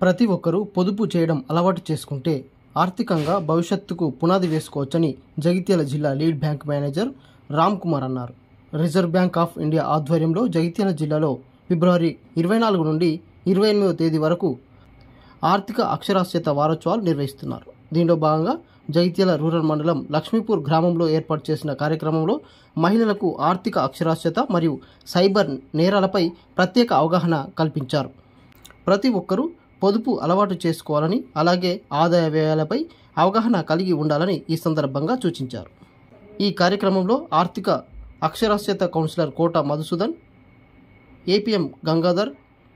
ప్రతి ఒక్కరూ పొదుపు చేయడం అలవాటు చేసుకుంటే ఆర్థికంగా భవిష్యత్తుకు పునాది వేసుకోవచ్చని జగిత్యాల జిల్లా lead bank manager Ram Kumar అన్నారు. రిజర్వ్ బ్యాంక్ ఆఫ్ ఇండియా ఆధ్వర్యంలో జగిత్యాల జిల్లాలో ఫిబ్రవరి 24 నుండి 28వ తేదీ వరకు ఆర్థిక అక్షరాస్యత వారోత్సవాలు నిర్వహిస్తున్నారు. దీనిలో భాగంగా జగిత్యాల రూరల్ మండలం లక్ష్మీపూర్ గ్రామంలో ఏర్పాటు చేసిన కార్యక్రమంలో మహిళలకు ఆర్థిక అక్షరాస్యత మరియు సైబర్ నేరాలపై ప్రత్యేక అవగాహన కల్పించారు. ప్రతి ఒక్కరూ పొదుపు అలవాటు చేసుకోవాలని, అలాగే ఆదాయ వ్యయాలపై అవగాహన కలిగి ఉండాలని ఈ సందర్భంగా సూచించారు. ఈ కార్యక్రమంలో ఆర్థిక అక్షరాస్యత కౌన్సిలర్ కోట మధుసూదన్, ఏపీఎం గంగాధర్,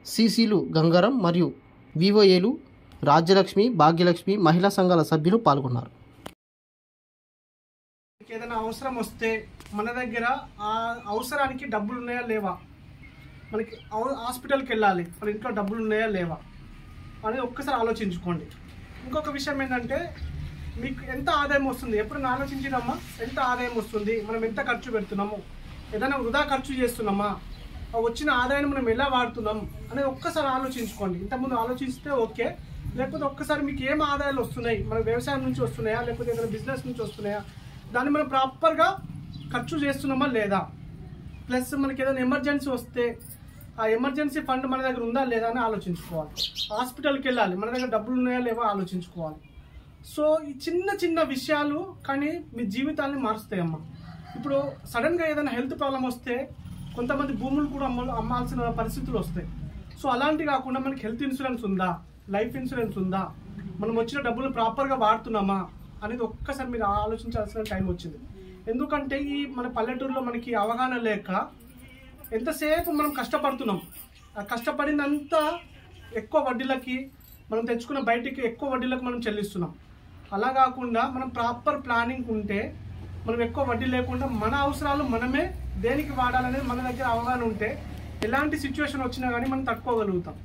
సిసిలు గంగారం మరియు వివోఏలు రాజ్యలక్ష్మి, భాగ్యలక్ష్మి మహిళా సంఘాల సభ్యులు పాల్గొన్నారు. ఏదైనా అవసరం వస్తే మన దగ్గర ఆ అవసరానికి డబ్బులు ఉన్నాయా లేవా, మనకి హాస్పిటల్కి వెళ్ళాలి, మన ఇంట్లో డబ్బులు ఉన్నాయా లేవా అనేది ఒక్కసారి ఆలోచించుకోండి. ఇంకొక విషయం ఏంటంటే, మీకు ఎంత ఆదాయం వస్తుంది ఎప్పుడైనా ఆలోచించినమ్మా? ఎంత ఆదాయం వస్తుంది, మనం ఎంత ఖర్చు పెడుతున్నాము, ఏదైనా వృధా ఖర్చు చేస్తున్నామా, వచ్చిన ఆదాయాన్ని మనం ఎలా వాడుతున్నాం అనేది ఒక్కసారి ఆలోచించుకోండి. ఇంతకుముందు ఆలోచిస్తే ఓకే, లేకపోతే ఒక్కసారి మీకు ఏం ఆదాయాలు వస్తున్నాయి, మన వ్యవసాయం నుంచి వస్తున్నాయా లేకపోతే ఏదైనా బిజినెస్ నుంచి వస్తున్నాయా, దాన్ని మనం ప్రాపర్గా ఖర్చు చేస్తున్నామా లేదా, ప్లస్ మనకి ఏదైనా ఎమర్జెన్సీ వస్తే ఆ ఎమర్జెన్సీ ఫండ్ మన దగ్గర ఉందా లేదా అని ఆలోచించుకోవాలి. హాస్పిటల్కి వెళ్ళాలి, మన దగ్గర డబ్బులు ఉన్నాయా లేవా ఆలోచించుకోవాలి. సో ఈ చిన్న చిన్న విషయాలు కానీ మీ జీవితాన్ని మారుస్తాయమ్మా. ఇప్పుడు సడన్గా ఏదైనా హెల్త్ ప్రాబ్లం వస్తే కొంతమంది భూములు కూడా అమ్మాల్సిన పరిస్థితులు వస్తాయి. సో అలాంటివి కాకుండా మనకి హెల్త్ ఇన్సూరెన్స్ ఉందా, లైఫ్ ఇన్సూరెన్స్ ఉందా, మనం వచ్చిన డబ్బులు ప్రాపర్గా వాడుతున్నామా అనేది ఒక్కసారి మీరు ఆలోచించాల్సిన టైం వచ్చింది. ఎందుకంటే ఈ మన పల్లెటూరులో మనకి అవగాహన లేక ఎంతసేపు మనం కష్టపడుతున్నాం, ఆ కష్టపడిందంతా ఎక్కువ వడ్డీలకి మనం తెచ్చుకున్న బయటికి ఎక్కువ వడ్డీలకు మనం చెల్లిస్తున్నాం. అలా కాకుండా మనం ప్రాపర్ ప్లానింగ్ ఉంటే మనం ఎక్కువ వడ్డీ లేకుండా మన అవసరాలు మనమే దేనికి వాడాలనేది మన దగ్గర అవగాహన ఉంటే ఎలాంటి సిచ్యువేషన్ వచ్చినా కానీ మనం తట్టుకోగలుగుతాం.